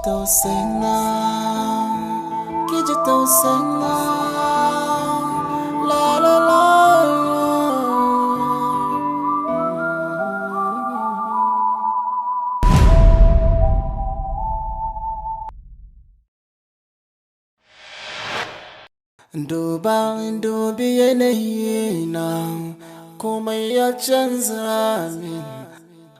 tausayina, ki ji tausayina, la la la. Dubi yanayi na komai ya canza min,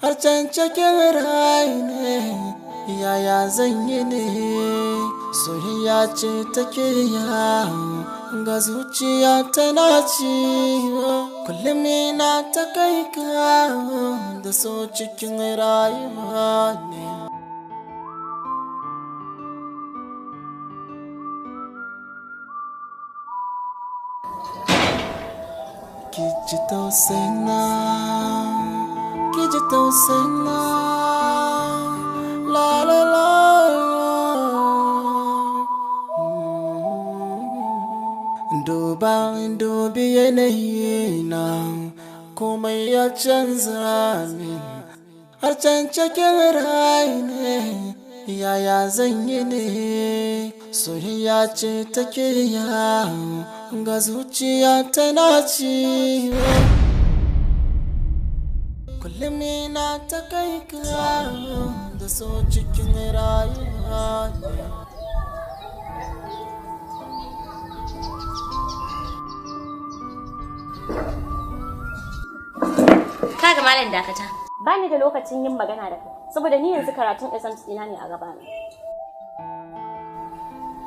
har can cikin rai ne yaya zan yi ne. Soyayya ce take ya ga zuciya tana ci, kullum ina ta kai ka da so cikin rayuwa ne. Ki ji tausayina, ki ji tausayina, la la la. Dubi yanayi na komai ya canza min, har can cikin rai ne yaya zan yi ne. Soyayya ce take ya ga zuciya tana ci, kullum ina ta kai ka da so cikin rayuwa ne. Kaga malam dakata. Ba ni da lokacin yin magana da kai saboda ni yanzu karatun exams ɗina ne a gaba na.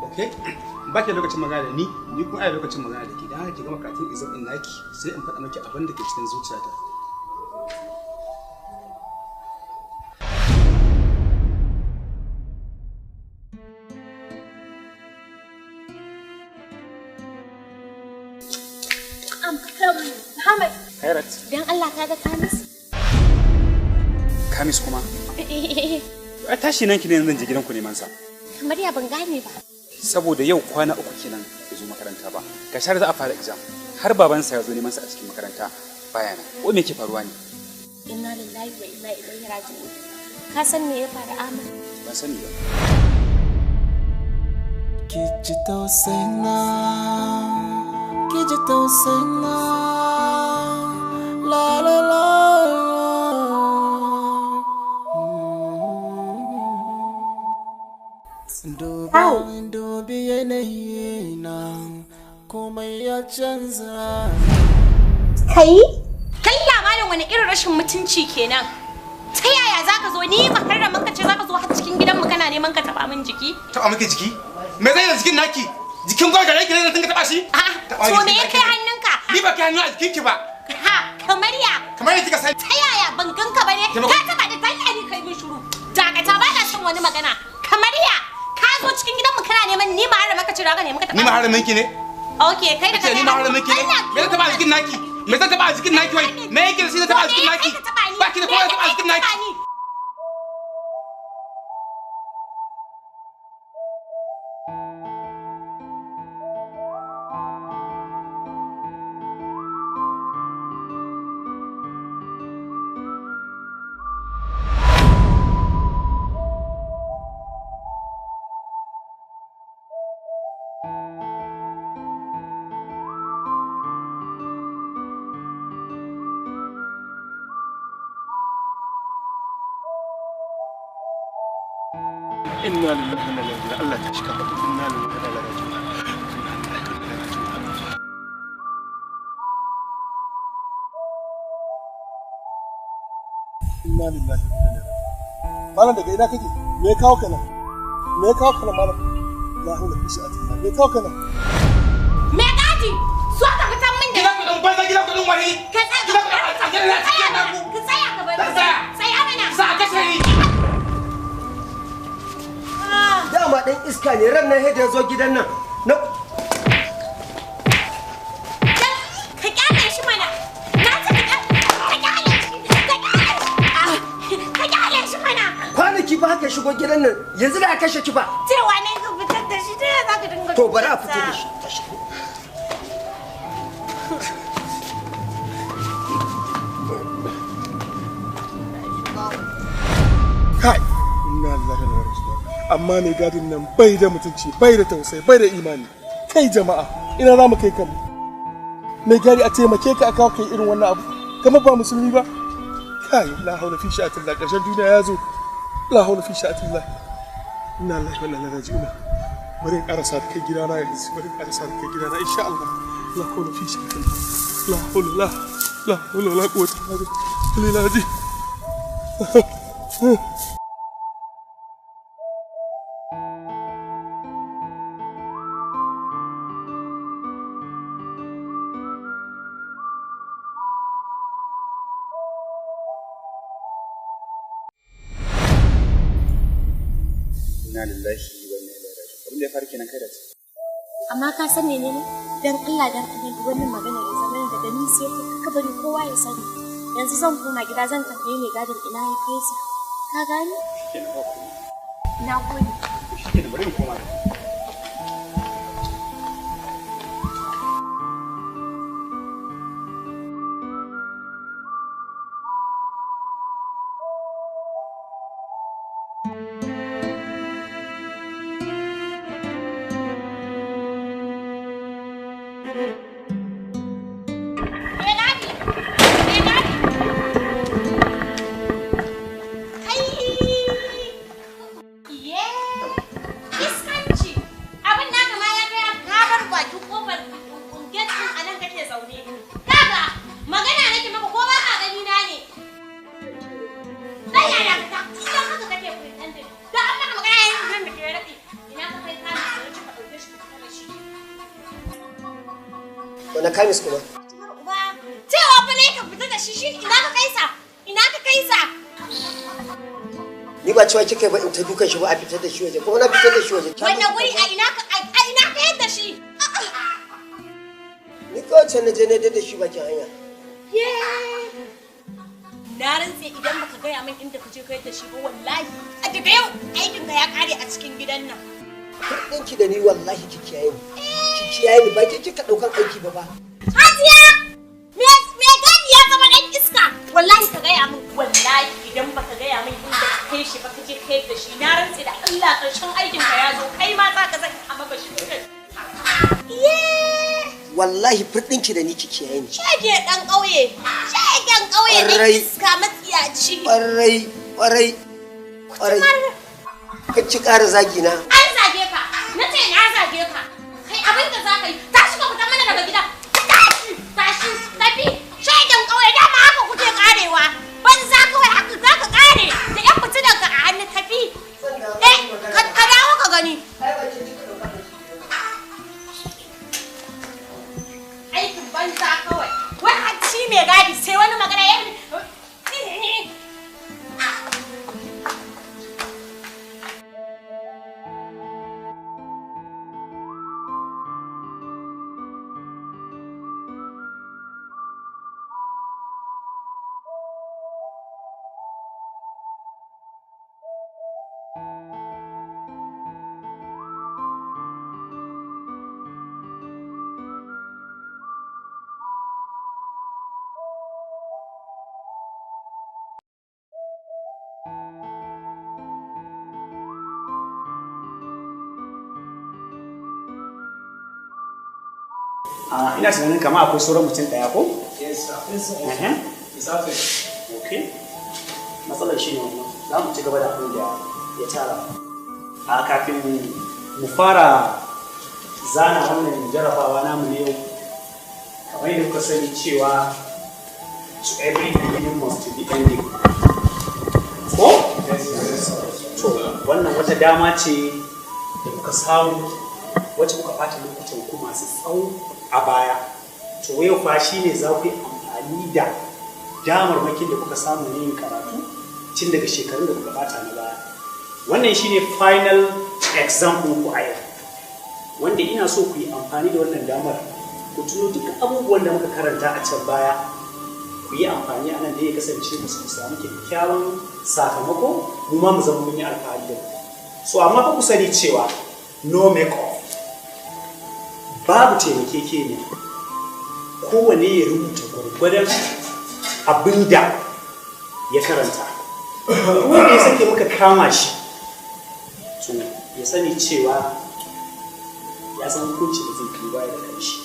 Okay. Ba ki lokacin magana da ni kuma ai lokacin magana da ke. Dan haka ki gama karatun exam din naki sai in faɗa miki abin da ke cikin zuciyata. Muhammad. Khairat. Dan Allah ka ga Kamis? Kamis kuma? A tashi nan ki ne zan je gidanku neman sa. Kamar ya ban gane ba. Saboda yau kwana 3 kenan bai zo makaranta ba. Ga shar za a fara exam. Har babansa ya zo neman sa a cikin makaranta baya nan. Ko me ke faruwa ne? Inna lillahi wa inna ilaihi raji'un. Ka san me ya faru Ahmad? Ba sani ba. Ki ji tausayina, ki ji tausayina, la la la. Dubi yanayi na komai ya canza. Kai? Kalla malam wani irin rashin mutunci kenan. Ta yaya zaka zo ni makarraman ka ce zaka zo har cikin gidanmu kana neman ka taba min jiki? Taba miki jiki? Me zai da jikin naki? Jikin gwada rai ne zan taba shi? To me yake hannunka? Ni ba kai hannu a jikinki ba. Ha, kamar ya? Kamar yadda kika sani. Ta yaya ban ganka bane? Ka taba da talla ni kai min shiru. Dakata ba na son wani magana. Kamar ya? Ka zo cikin gidanmu kana neman ni ma har maka ce raga ne maka taba. Ni ma har minki ne? Okay, kai da ni ma har minki ne? Me zan taba jikin naki? Me zan taba jikin naki wai? Me yake da shi zan taba jikin naki? Ba ki da kowa taba jikin naki. Inna lillahi wa inna ilaihi raji'un. Allah ta shika ka. Inna lillahi wa inna ilaihi raji'un. Inna lillahi wa inna ilaihi raji'un. Malam daga ina kake? Me ya kawo kana? Me ya kawo kana malam? La hawla wala quwwata illa billah. Me ya kawo kana? Me gadi? So ka fitan min da gidan kudin banza gidan kudin wani. Ka tsaya ka bari. Tsaya mana. Za a kashe ni. Dama ɗan iska ne ran nan ya zo gidan nan. Ka kyale shi mana. Na ce ka kyale shi. Ka kyale shi mana. Kwanaki ba haka shigo gidan nan yanzu da aka kashe ki ba. Cewa ne ka fitar da shi ta za ka dinga. To bari a fito da shi. Kai, inna lillahi wa inna ilaihi raji'un. amma mai gadin nan bai da mutunci, bai da tausayi, bai da imani. Kai jama'a, ina za mu kai kanmu? Mai gadi a taimake ka a kawo kai irin wannan abu, kamar ba musulmi ba. Kai, la haula fi sha'atillah, ƙarshen duniya ya zo. La haula fi sha'atillah. Inna lillahi wa inna ilaihi raji'un. Bari in ƙarasa da kai gidana yanzu, bari in ƙarasa da kai gidana insha Allah. La haula fi sha'atillah. La haula la quwwata illa billah. Inna lillahi wa inna ilaihi raji'un. Abin da ya faru kenan kai da ta. Amma ka san menene? Dan Allah dan Annabi wannan magana ya zama daga ni sai ka bari kowa ya sani. Yanzu zan koma gida zan tambaye mai gadin ina ya kai sa. Ka gani? Kenan ba ku. Na gode. Kenan bari in koma. Wani kamis kuma? Cewa fa ne ka fita da shi ina ka kaisa? Ina ka kaisa? Ni ba cewa kika ba in ta dukan shi ba a fitar da shi waje, kuma na fitar da shi waje. Wannan guri a ina ka yadda shi? Ni kawai can na je na da shi bakin hanya. Na rantse idan baka gaya min inda ka je ka yadda shi ba wallahi a daga yau aikin ka ya kare a cikin gidan nan. Ɗinki da ni wallahi ki kiyaye ni. Ki kiyaye ni ba ke kika ɗaukan aiki ba ba. Hajiya! Me gadi ya zama ɗan iska? Wallahi ka gaya min wallahi idan baka gaya min inda ka kai shi ba ka je ka yadda shi na rantse da Allah ƙarshen aikin ka ya zo kai ma za ka zaki a maka shi kai. Wallahi furɗinki da ni ki kiyaye ni. Shege ɗan ƙauye. Shegen ƙauye ɗan iska matsiyaci. Ƙwarai. Kacci ƙara zagi na. An zage ka. Na ce na zage ka. Kai abin da za ka yi. Tashi ka fita mana daga gida. Tashi. Tafi. Shegen ƙauye dama haka kuke ƙarewa. Banza kawai haka za ka ƙare. Da ƴan fitinan ka a hannu tafi. Ka dawo ka gani. Aikin banza kawai. Wani hacci mai gadi sai wani magana ya ina tunanin kama akwai sauran mutum ɗaya ko? Yes, sir. Okay. Matsalar shi ne wannan. Za mu ci gaba da abin da ya tara. A kafin mu fara zana wannan jarabawa namu ne yau. Kamar yadda kuka sani cewa to every beginning must be ending. Ko? To wannan wata dama ce da muka samu wacce muka ɓata lokutan ku masu tsawo a baya. To yau fa shi ne za ku yi amfani da damarmakin da kuka samu ne yin karatu tun daga shekarun da kuka ɓata na baya. Wannan shi ne final exam ku a yau, wanda ina so ku yi amfani da wannan damar ku tuno duka abubuwan da muka karanta a can baya, ku yi amfani a nan da ya kasance mu samu kyakkyawan sakamako, mu ma mu zama mun yi alfahari da ku. So amma fa ku sani cewa no make off, babu taimakekeniya, kowane ya rubuta gwargwadon abin da ya karanta. Wanda ya sake muka kama shi, to ya sani cewa ya san hukunci da zai kai baya da kanshi.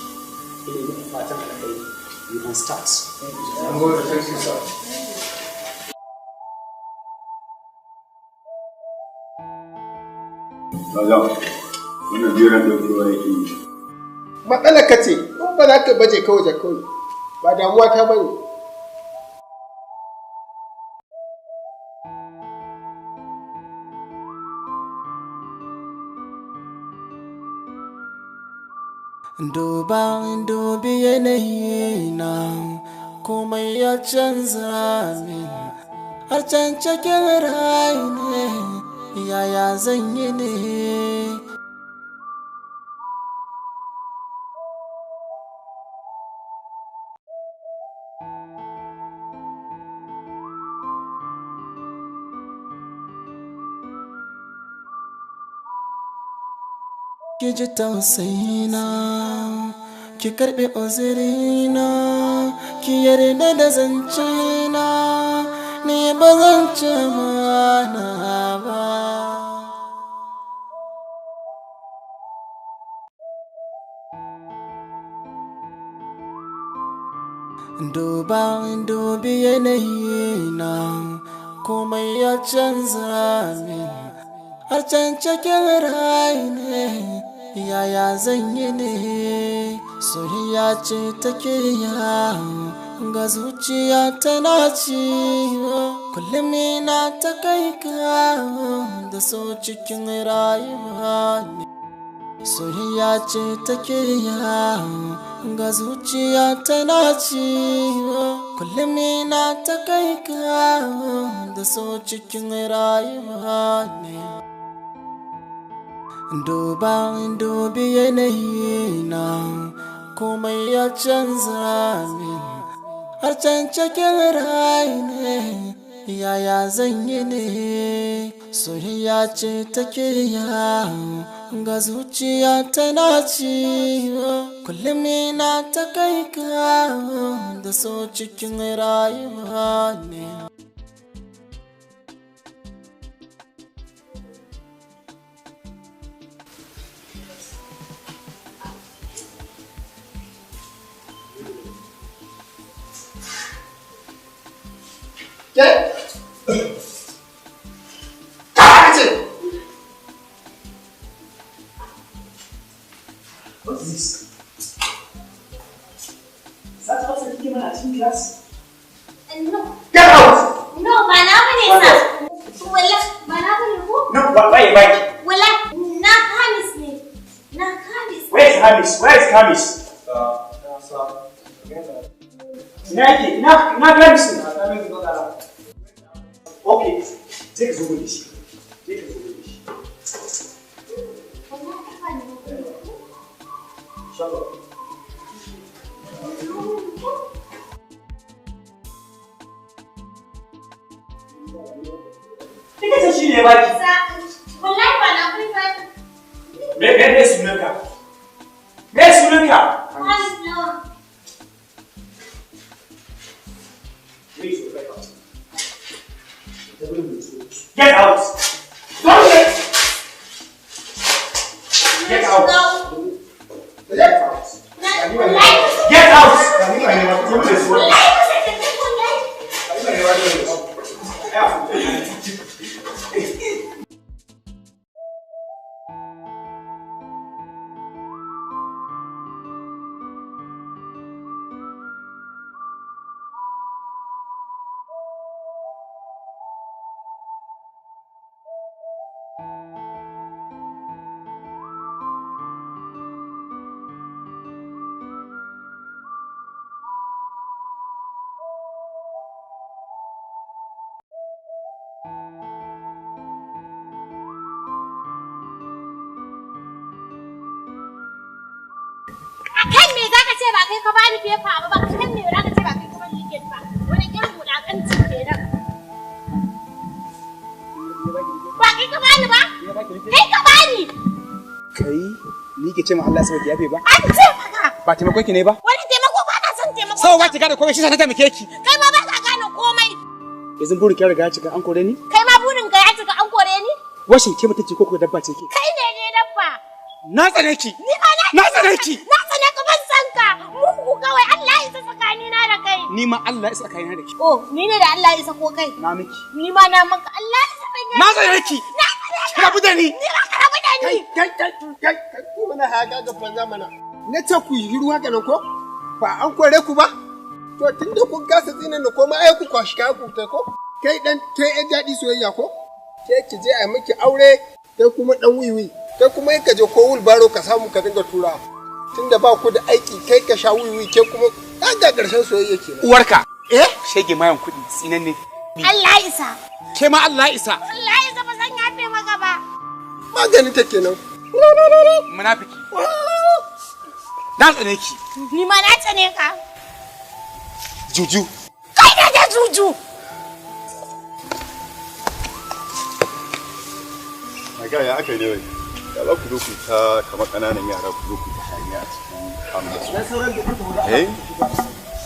Ina yi fatan alkhairi. You can start. Wannan jiran da ruwa yake yi. Matsalar ka ce, ko ba za ka baje kawai da kawai. Ba damuwa ta bane. Dubi yanayi na komai ya canza min har can cikin rai ne yaya zan yi ne. Ki ji tausayina, ki karɓi uzurina, ki yarda da zancena, ni ba zan ci mana ba. Dubi yanayi na komai ya canza min har can cikin rai ne yaya zan yi ne. Soyayya ce take yawo ga zuciya tana ciwo, kullum ina ta kai kawo da so cikin rayuwa ne. Soyayya ce take yawo ga zuciya tana ciwo, kullum ina ta kai kawo da so cikin rayuwa ne. Dubi yanayi na komai ya canza min har can cikin rai ne yaya zan yi ne. Soyayya ce take yawo ga zuciya tana ciwo, kullum ina ta kai kawo da so cikin rayuwa ne. What is this? Is that what you give me in class? No. Get out! No, ba na bane sa. Wala, ba na bane ko? No, why? Wala, na Hamis ne. Na Hamis. Where is Hamis? Ina Hamis ne? Okay, take zo da shi. Shut up. Ita shi ne baki. Wallahi ba na bane ba. Me sunanka? Me sunanka? Hamis nawa. Get out! Don't get! Get out! Get out! Get out! Kan me zaka ce ba kai ka bani fefa ba, kan me zaka ce ba kai ka bani liket ba, wani irin wulakanci kenan. Ba kai ka bani ba? Kai ka bani. Kai ni ke ce ma Allah sai ki yafe ba? An ce maka. Ba taimakon ki ne ba? Wani taimako ba na son taimako. Sau ba ki gane komai shi sa na taimake ki. Kai ma ba ka gane komai. Yanzu burin ki riga ya cika an kore ni? Kai ma burin ka ya cika an kore ni? Washin ke mutunci ko dabba ce ke? Kai ne dabba. Na tsane ki. Ni ma Na tsane ki. Na tsane ka ban san ka. Mugu kawai Allah ya isa tsakanina da kai. Ni ma Allah ya isa tsakanina da ki. Oh, ni ne da Allah ya isa ko kai? Na miki. Ni ma na maka Allah ya isa tsakanina. Na tsane ki. Na tsane ka. Rabu da ni. Ni ma ka rabu da ni. Kai, ku mana haka ga banza mana. Na ce ku yi ruwa ganin ko? Ba an kore ku ba? To tunda kun kasa tsinan da koma ai ku kwashi ka ku ta ko? Kai ɗan daɗi soyayya ko? Ke ki je a miki aure, kai kuma ɗan wiwi. Kai kuma ka je ko wulbaro ka samu ka dinga tura. Tunda ba ku da aiki kai ka sha wiwi ke kuma ga ƙarshen soyayya kenan. Uwarka. Shege mayan kuɗi tsinan ne. Allah isa. Ke ma Allah isa. Allah isa ba zan yafe maka ba. Maganin ta kenan. Munafiki. Na tsane ki. Ni ma na tsane ka. Juju. Kai ne da juju. Maga ya aka yi ne wai? Ya za ku zo ku ta kamar ƙananan yara ku zo ku ta hanya a cikin amna.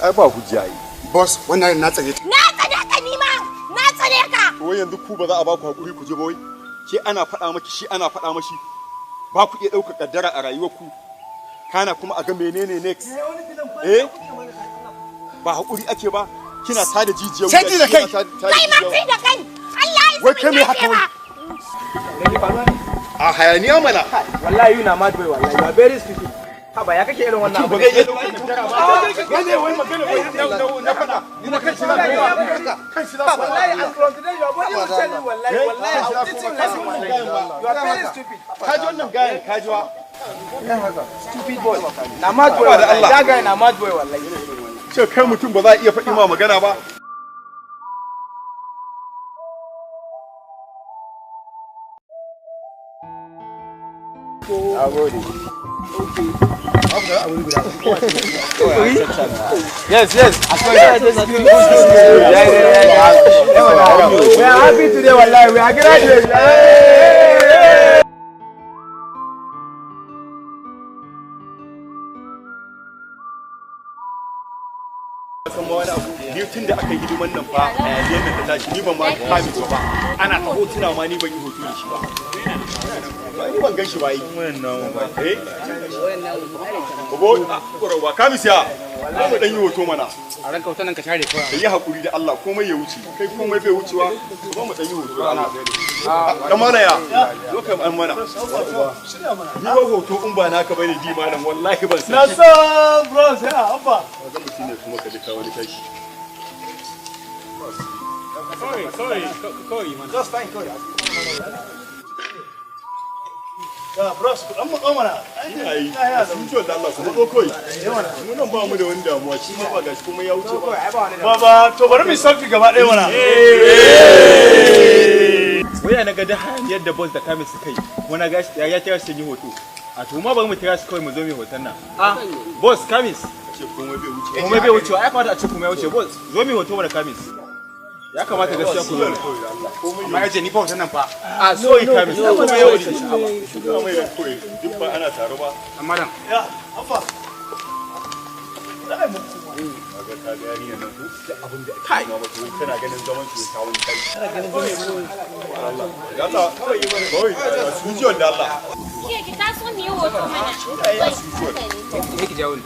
Ai ba hujja yi. Boss, wannan na tsare ta. Na tsane ka ni ma. Na tsane ka. To wai yanzu ku ba za a ba ku hakuri ku je ba wai? Ke ana faɗa maki shi ana faɗa mashi. Ba ku iya ɗaukar kaddara a rayuwarku. Kana kuma a ga menene next? Ba hakuri ake ba. Kina tada jijiyar wuya. Sai da kai. Kai ma sai da kai. Allah ya isa. Wai kai me haka wai? A hayaniya mana. Wallahi you na mad boy wallahi. You are very stupid. Haba ya kake irin wannan abu? Ba zai iya ɗaukar kaddara ba. Gane wai magana wai na faɗa. Ni na kan shi na kan shi na Wallahi and from today your body will tell you wallahi wallahi I will teach you lesson wallahi. You are very stupid. Kaji wannan gayan kajiwa. Stupid boy. Na mad boy wallahi. That guy na mad boy wallahi. Ce kai mutum ba za a iya faɗi ma magana ba. Yes. We are happy today wallahi. We are graduating. Ni tun da aka yi hidiman nan fa a yayin da ta tashi ni ban ma kame su ba ana ta hotuna ma ni ban yi hoto da shi ba ni ban gan shi ba yi ba kamisiya za mu dan yi hoto mana A ranka hoton nan ka share kawai. da yi hakuri da Allah komai ya wuce kai komai bai wucewa ba mu dan yi hoto da Allah dan malaya zo kai an mana ni ba hoto in ba naka bane di malam wallahi ban san Na san bros ya abba. ga mutum ne kuma ka ji ka wani kashi Just fine kawai. Ya bros ku dan matso mana. ai sun ce da Allah kuma ko koi mun nan ba mu da wani damuwa shi ma ba gashi kuma ya wuce ba Baba to bari mu selfie gaba ɗaya mana. Waya na ga da hayaniyar da boss da kamis suka yi wani gashi ya tira su yi hoto a to ma bari mu tira su kawai mu zo mu hoton nan boss kamis ce komai bai wuce komai bai wuce ai kamata a ce komai ya wuce boss zo mu hoto mana kamis ya kamata gaskiya ku zo Amma ya ce ni fa hoton nan fa. a so yi kamis komai ya wuce komai ya koyi duk ba ana taro ba Amma dan. Ya abba. kaga ka ga yarinya nan ku da abin da ake ma ba to kana ganin zaman su ta wani kai kana ganin Allah ya Allah kawai yi mana kawai su ji wanda Allah Ke ki taso mu yi hoto mana. Ne ki jawo ni.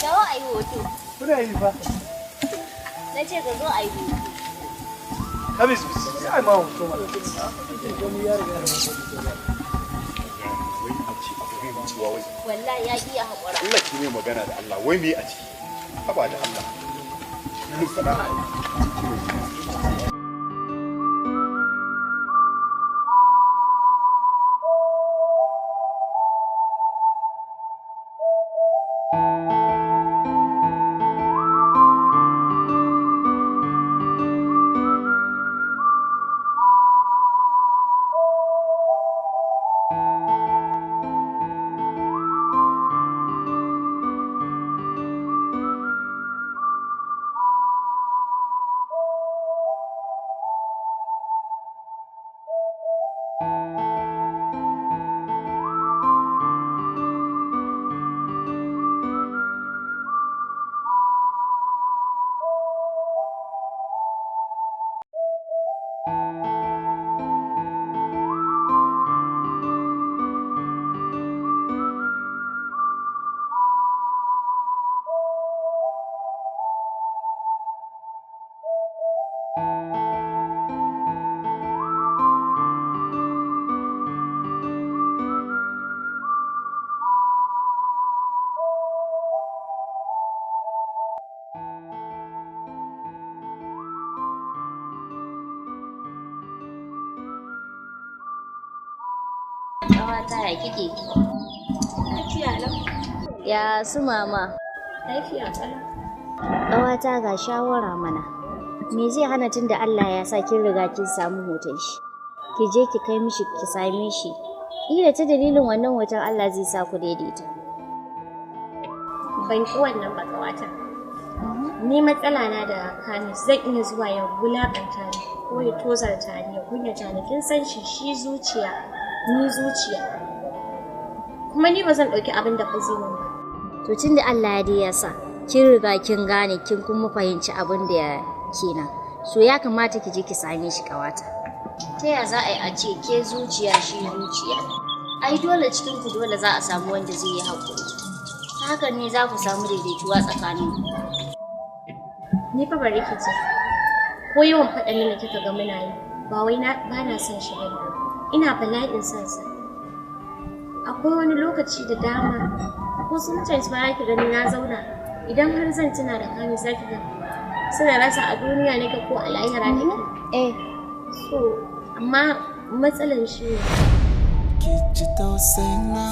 Dawo a yi hoto. Kuna yi fa. Na ce ka zo a yi hoto. Kamis sai ma hoto mana. Wallahi ya iya haƙura. Allah ki ne magana da Allah wai me a ciki haba da Allah mun fada Ƙawata ya kike? Lafiya lau. Ya su mama? Lafiya kalau. Ƙawata ga shawara mana. Me zai hana tun da Allah ya sa kin riga kin samu hoton shi? Ki je ki kai mishi ki same shi. Ila ta dalilin wannan hoton Allah zai sa ku daidaita. Ban ki wannan ba ƙawata. Ni matsala na da Kamis zan iya zuwa ya wulaƙanta ni ko ya tozarta ni ya kunyata ni kin san shi zuciya ni zuciya. Kuma ni ba zan ɗauki abin da ba zai min ba. To tun da Allah ya sa kin riga kin gane kin kuma fahimci abin da kenan. So ya kamata ki je ki same shi ƙawata. Ta ya za a yi a ce ke zuciya shi zuciya? Ai dole cikin ku dole za a samu wanda zai yi haƙuri. Ta haka ne za ku samu daidaituwa tsakanin ku. Ni fa bari ki ce. Ko yawan faɗan da kika ga muna yi ba wai ba na son shi bane. Ina bala'in son sa. Akwai wani lokaci da dama ko sometimes ma yake gani na zauna idan har zan tuna da kami zaki ga suna rasa a duniya nake ko a lahira nake. So amma matsalan shi ne ki ji tausaina